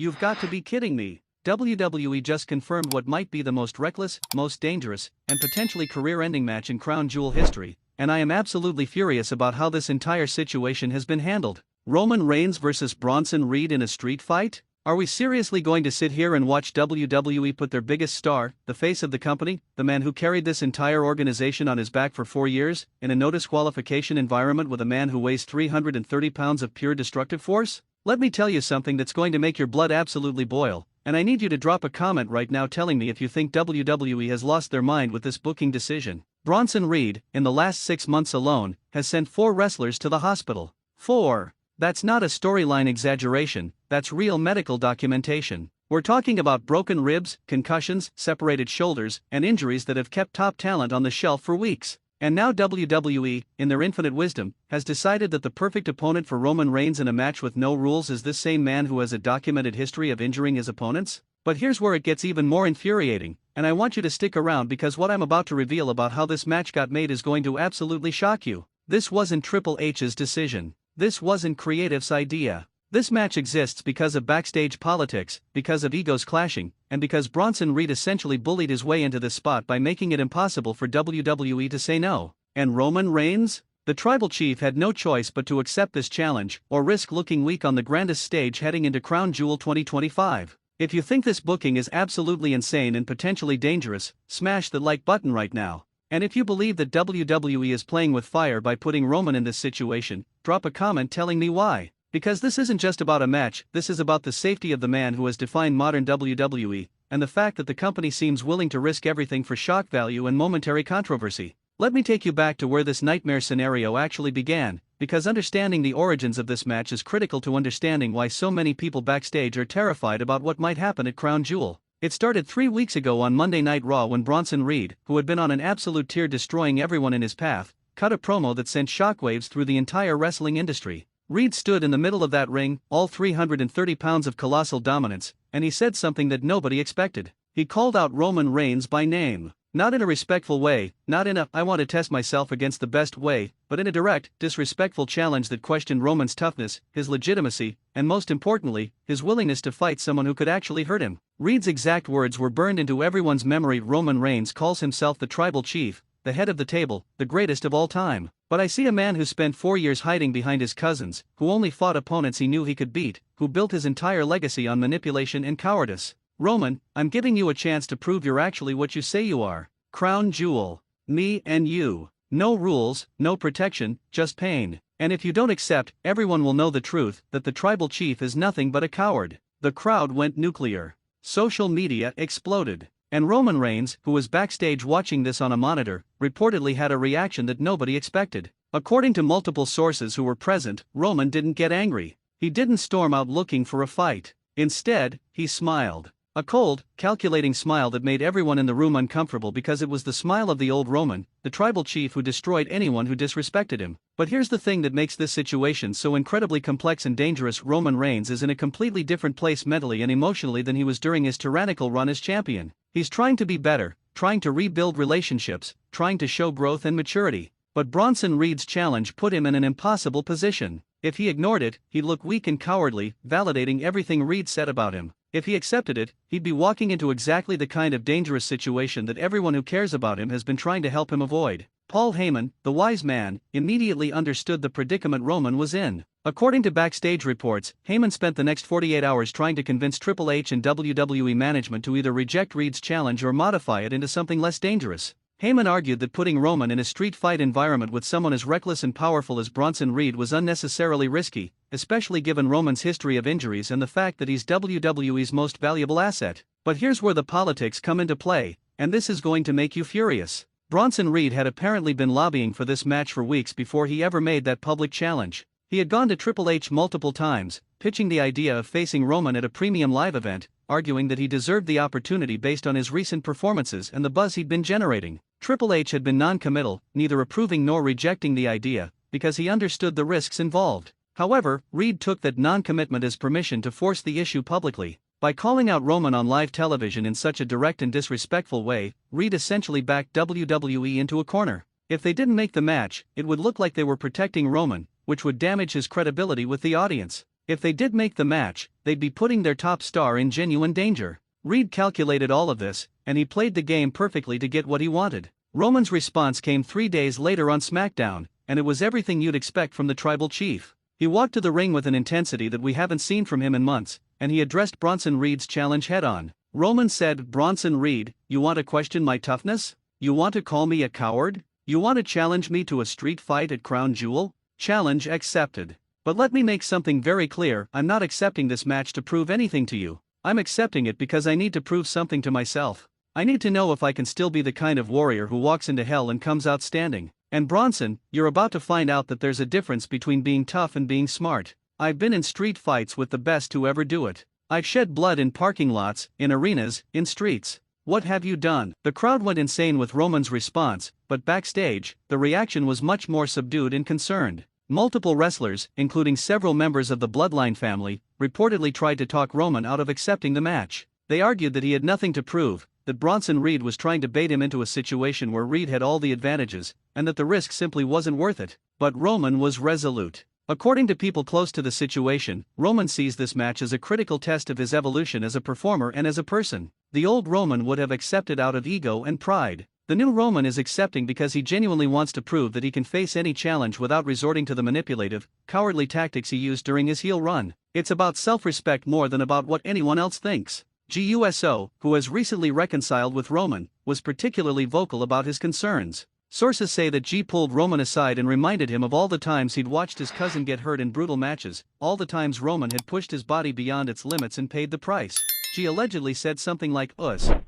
You've got to be kidding me. WWE just confirmed what might be the most reckless, most dangerous, and potentially career-ending match in Crown Jewel history, and I am absolutely furious about how this entire situation has been handled. Roman Reigns versus Bronson Reed in a street fight? Are we seriously going to sit here and watch WWE put their biggest star, the face of the company, the man who carried this entire organization on his back for 4 years, in a no disqualification environment with a man who weighs 330 pounds of pure destructive force? Let me tell you something that's going to make your blood absolutely boil, and I need you to drop a comment right now telling me if you think WWE has lost their mind with this booking decision. Bronson Reed, in the last 6 months alone, has sent 4 wrestlers to the hospital. 4. That's not a storyline exaggeration, that's real medical documentation. We're talking about broken ribs, concussions, separated shoulders, and injuries that have kept top talent on the shelf for weeks. And now WWE, in their infinite wisdom, has decided that the perfect opponent for Roman Reigns in a match with no rules is this same man who has a documented history of injuring his opponents? But here's where it gets even more infuriating, and I want you to stick around because what I'm about to reveal about how this match got made is going to absolutely shock you. This wasn't Triple H's decision. This wasn't Creative's idea. This match exists because of backstage politics, because of egos clashing, and because Bronson Reed essentially bullied his way into this spot by making it impossible for WWE to say no. And Roman Reigns? The tribal chief had no choice but to accept this challenge, or risk looking weak on the grandest stage heading into Crown Jewel 2025. If you think this booking is absolutely insane and potentially dangerous, smash the like button right now. And if you believe that WWE is playing with fire by putting Roman in this situation, drop a comment telling me why. Because this isn't just about a match, this is about the safety of the man who has defined modern WWE, and the fact that the company seems willing to risk everything for shock value and momentary controversy. Let me take you back to where this nightmare scenario actually began, because understanding the origins of this match is critical to understanding why so many people backstage are terrified about what might happen at Crown Jewel. It started 3 weeks ago on Monday Night Raw when Bronson Reed, who had been on an absolute tear destroying everyone in his path, cut a promo that sent shockwaves through the entire wrestling industry. Reed stood in the middle of that ring, all 330 pounds of colossal dominance, and he said something that nobody expected. He called out Roman Reigns by name. Not in a respectful way, not in a "I want to test myself against the best" way, but in a direct, disrespectful challenge that questioned Roman's toughness, his legitimacy, and most importantly, his willingness to fight someone who could actually hurt him. Reed's exact words were burned into everyone's memory. Roman Reigns calls himself the tribal chief, the head of the table, the greatest of all time. But I see a man who spent 4 years hiding behind his cousins, who only fought opponents he knew he could beat, who built his entire legacy on manipulation and cowardice. Roman, I'm giving you a chance to prove you're actually what you say you are. Crown Jewel. Me and you. No rules, no protection, just pain. And if you don't accept, everyone will know the truth, that the tribal chief is nothing but a coward. The crowd went nuclear. Social media exploded. And Roman Reigns, who was backstage watching this on a monitor, reportedly had a reaction that nobody expected. According to multiple sources who were present, Roman didn't get angry. He didn't storm out looking for a fight. Instead, he smiled. A cold, calculating smile that made everyone in the room uncomfortable because it was the smile of the old Roman, the tribal chief who destroyed anyone who disrespected him. But here's the thing that makes this situation so incredibly complex and dangerous. Roman Reigns is in a completely different place mentally and emotionally than he was during his tyrannical run as champion. He's trying to be better, trying to rebuild relationships, trying to show growth and maturity. But Bronson Reed's challenge put him in an impossible position. If he ignored it, he'd look weak and cowardly, validating everything Reed said about him. If he accepted it, he'd be walking into exactly the kind of dangerous situation that everyone who cares about him has been trying to help him avoid. Paul Heyman, the wise man, immediately understood the predicament Roman was in. According to backstage reports, Heyman spent the next 48 hours trying to convince Triple H and WWE management to either reject Reed's challenge or modify it into something less dangerous. Heyman argued that putting Roman in a street fight environment with someone as reckless and powerful as Bronson Reed was unnecessarily risky, especially given Roman's history of injuries and the fact that he's WWE's most valuable asset. But here's where the politics come into play, and this is going to make you furious. Bronson Reed had apparently been lobbying for this match for weeks before he ever made that public challenge. He had gone to Triple H multiple times, pitching the idea of facing Roman at a premium live event, arguing that he deserved the opportunity based on his recent performances and the buzz he'd been generating. Triple H had been non-committal, neither approving nor rejecting the idea, because he understood the risks involved. However, Reed took that non-commitment as permission to force the issue publicly. By calling out Roman on live television in such a direct and disrespectful way, Reed essentially backed WWE into a corner. If they didn't make the match, it would look like they were protecting Roman, which would damage his credibility with the audience. If they did make the match, they'd be putting their top star in genuine danger. Reed calculated all of this, and he played the game perfectly to get what he wanted. Roman's response came 3 days later on SmackDown, and it was everything you'd expect from the tribal chief. He walked to the ring with an intensity that we haven't seen from him in months, and he addressed Bronson Reed's challenge head-on. Roman said, "Bronson Reed, you want to question my toughness? You want to call me a coward? You want to challenge me to a street fight at Crown Jewel? Challenge accepted. But let me make something very clear, I'm not accepting this match to prove anything to you. I'm accepting it because I need to prove something to myself. I need to know if I can still be the kind of warrior who walks into hell and comes out standing. And Bronson, you're about to find out that there's a difference between being tough and being smart. I've been in street fights with the best to ever do it. I've shed blood in parking lots, in arenas, in streets. What have you done?" The crowd went insane with Roman's response, but backstage, the reaction was much more subdued and concerned. Multiple wrestlers, including several members of the Bloodline family, reportedly tried to talk Roman out of accepting the match. They argued that he had nothing to prove, that Bronson Reed was trying to bait him into a situation where Reed had all the advantages, and that the risk simply wasn't worth it. But Roman was resolute. According to people close to the situation, Roman sees this match as a critical test of his evolution as a performer and as a person. The old Roman would have accepted out of ego and pride. The new Roman is accepting because he genuinely wants to prove that he can face any challenge without resorting to the manipulative, cowardly tactics he used during his heel run. It's about self-respect more than about what anyone else thinks. GUSO, who has recently reconciled with Roman, was particularly vocal about his concerns. Sources say that G pulled Roman aside and reminded him of all the times he'd watched his cousin get hurt in brutal matches, all the times Roman had pushed his body beyond its limits and paid the price. G allegedly said something like,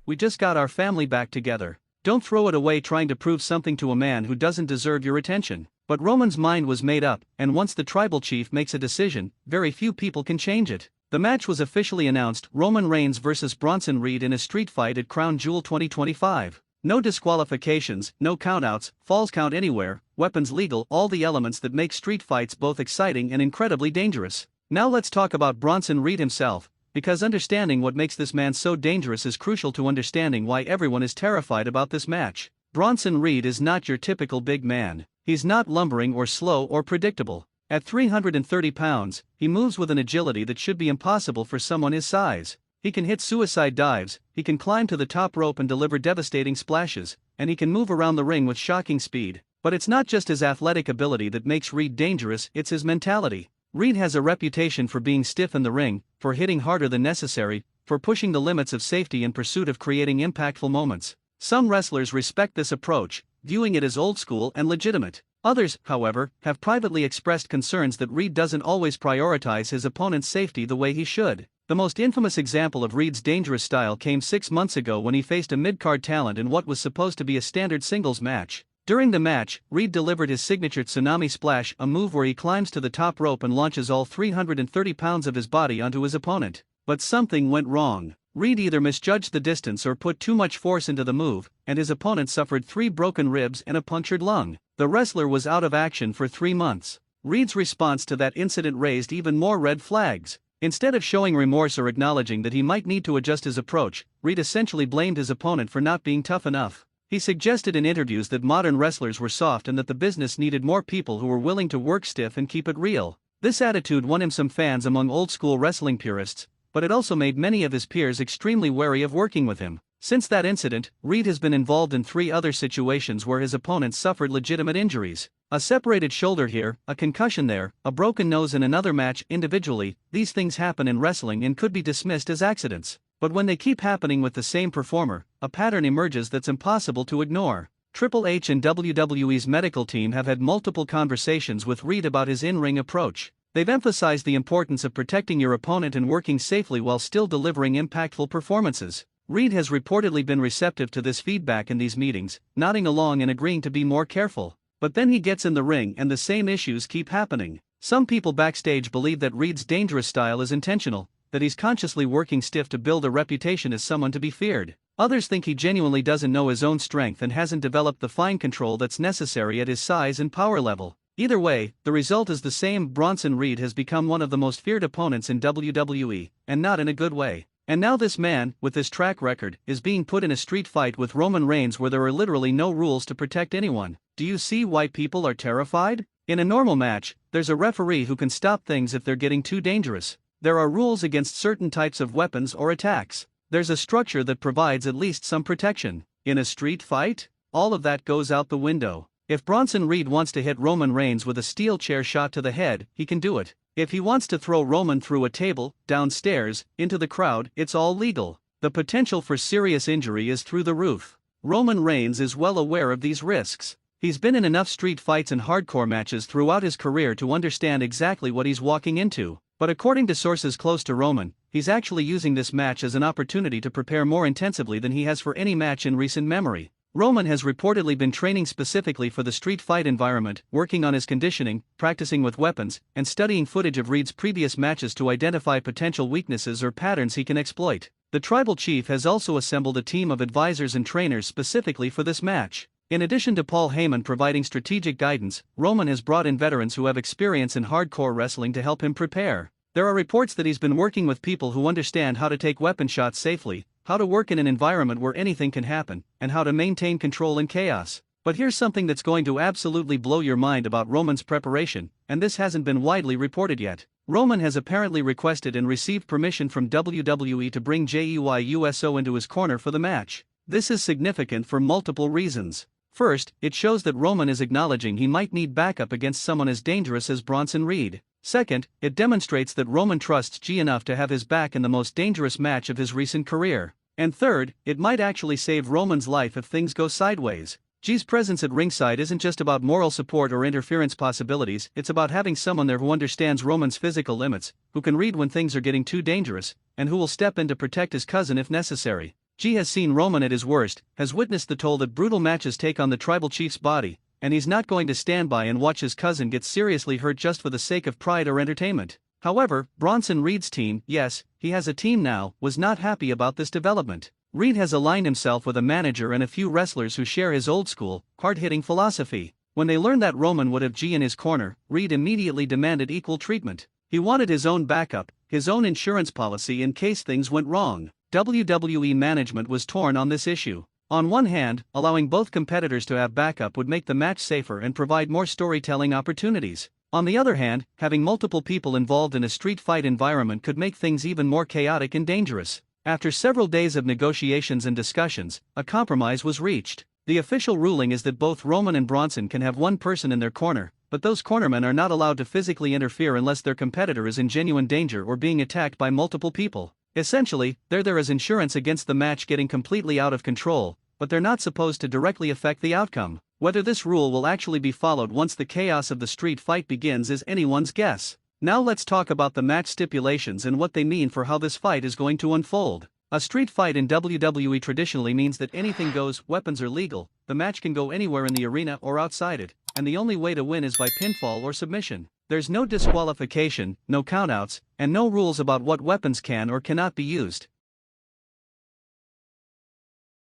"We just got our family back together. Don't throw it away trying to prove something to a man who doesn't deserve your attention." But Roman's mind was made up, and once the tribal chief makes a decision, very few people can change it. The match was officially announced: Roman Reigns vs. Bronson Reed in a street fight at Crown Jewel 2025. No disqualifications, no countouts, falls count anywhere, weapons legal, all the elements that make street fights both exciting and incredibly dangerous. Now let's talk about Bronson Reed himself, because understanding what makes this man so dangerous is crucial to understanding why everyone is terrified about this match. Bronson Reed is not your typical big man. He's not lumbering or slow or predictable. At 330 pounds, he moves with an agility that should be impossible for someone his size. He can hit suicide dives, he can climb to the top rope and deliver devastating splashes, and he can move around the ring with shocking speed. But it's not just his athletic ability that makes Reed dangerous, it's his mentality. Reed has a reputation for being stiff in the ring, for hitting harder than necessary, for pushing the limits of safety in pursuit of creating impactful moments. Some wrestlers respect this approach, viewing it as old school and legitimate. Others, however, have privately expressed concerns that Reed doesn't always prioritize his opponent's safety the way he should. The most infamous example of Reed's dangerous style came 6 months ago when he faced a mid-card talent in what was supposed to be a standard singles match. During the match, Reed delivered his signature tsunami splash, a move where he climbs to the top rope and launches all 330 pounds of his body onto his opponent. But something went wrong. Reed either misjudged the distance or put too much force into the move, and his opponent suffered 3 broken ribs and a punctured lung. The wrestler was out of action for 3 months. Reed's response to that incident raised even more red flags. Instead of showing remorse or acknowledging that he might need to adjust his approach, Reed essentially blamed his opponent for not being tough enough. He suggested in interviews that modern wrestlers were soft and that the business needed more people who were willing to work stiff and keep it real. This attitude won him some fans among old-school wrestling purists, but it also made many of his peers extremely wary of working with him. Since that incident, Reed has been involved in 3 other situations where his opponents suffered legitimate injuries. A separated shoulder here, a concussion there, a broken nose in another match. Individually, these things happen in wrestling and could be dismissed as accidents. But when they keep happening with the same performer, a pattern emerges that's impossible to ignore. Triple H and WWE's medical team have had multiple conversations with Reed about his in-ring approach. They've emphasized the importance of protecting your opponent and working safely while still delivering impactful performances. Reed has reportedly been receptive to this feedback in these meetings, nodding along and agreeing to be more careful. But then he gets in the ring and the same issues keep happening. Some people backstage believe that Reed's dangerous style is intentional, that he's consciously working stiff to build a reputation as someone to be feared. Others think he genuinely doesn't know his own strength and hasn't developed the fine control that's necessary at his size and power level. Either way, the result is the same. Bronson Reed has become one of the most feared opponents in WWE, and not in a good way. And now this man, with this track record, is being put in a street fight with Roman Reigns where there are literally no rules to protect anyone. Do you see why people are terrified? In a normal match, there's a referee who can stop things if they're getting too dangerous. There are rules against certain types of weapons or attacks. There's a structure that provides at least some protection. In a street fight, all of that goes out the window. If Bronson Reed wants to hit Roman Reigns with a steel chair shot to the head, he can do it. If he wants to throw Roman through a table, downstairs, into the crowd, it's all legal. The potential for serious injury is through the roof. Roman Reigns is well aware of these risks. He's been in enough street fights and hardcore matches throughout his career to understand exactly what he's walking into. But according to sources close to Roman, he's actually using this match as an opportunity to prepare more intensively than he has for any match in recent memory. Roman has reportedly been training specifically for the street fight environment, working on his conditioning, practicing with weapons, and studying footage of Reed's previous matches to identify potential weaknesses or patterns he can exploit. The tribal chief has also assembled a team of advisors and trainers specifically for this match. In addition to Paul Heyman providing strategic guidance, Roman has brought in veterans who have experience in hardcore wrestling to help him prepare. There are reports that he's been working with people who understand how to take weapon shots safely, how to work in an environment where anything can happen, and how to maintain control in chaos. But here's something that's going to absolutely blow your mind about Roman's preparation, and this hasn't been widely reported yet. Roman has apparently requested and received permission from WWE to bring JEYUSO into his corner for the match. This is significant for multiple reasons. First, it shows that Roman is acknowledging he might need backup against someone as dangerous as Bronson Reed. Second, it demonstrates that Roman trusts G enough to have his back in the most dangerous match of his recent career. And third, it might actually save Roman's life if things go sideways. G's presence at ringside isn't just about moral support or interference possibilities, it's about having someone there who understands Roman's physical limits, who can read when things are getting too dangerous, and who will step in to protect his cousin if necessary. G has seen Roman at his worst, has witnessed the toll that brutal matches take on the tribal chief's body, and he's not going to stand by and watch his cousin get seriously hurt just for the sake of pride or entertainment. However, Bronson Reed's team, yes, he has a team now, was not happy about this development. Reed has aligned himself with a manager and a few wrestlers who share his old-school, hard-hitting philosophy. When they learned that Roman would have G in his corner, Reed immediately demanded equal treatment. He wanted his own backup, his own insurance policy in case things went wrong. WWE management was torn on this issue. On one hand, allowing both competitors to have backup would make the match safer and provide more storytelling opportunities. On the other hand, having multiple people involved in a street fight environment could make things even more chaotic and dangerous. After several days of negotiations and discussions, a compromise was reached. The official ruling is that both Roman and Bronson can have one person in their corner, but those cornermen are not allowed to physically interfere unless their competitor is in genuine danger or being attacked by multiple people. Essentially, they're there as insurance against the match getting completely out of control, but they're not supposed to directly affect the outcome. Whether this rule will actually be followed once the chaos of the street fight begins is anyone's guess. Now let's talk about the match stipulations and what they mean for how this fight is going to unfold. A street fight in WWE traditionally means that anything goes, weapons are legal, the match can go anywhere in the arena or outside it, and the only way to win is by pinfall or submission. There's no disqualification, no countouts, and no rules about what weapons can or cannot be used.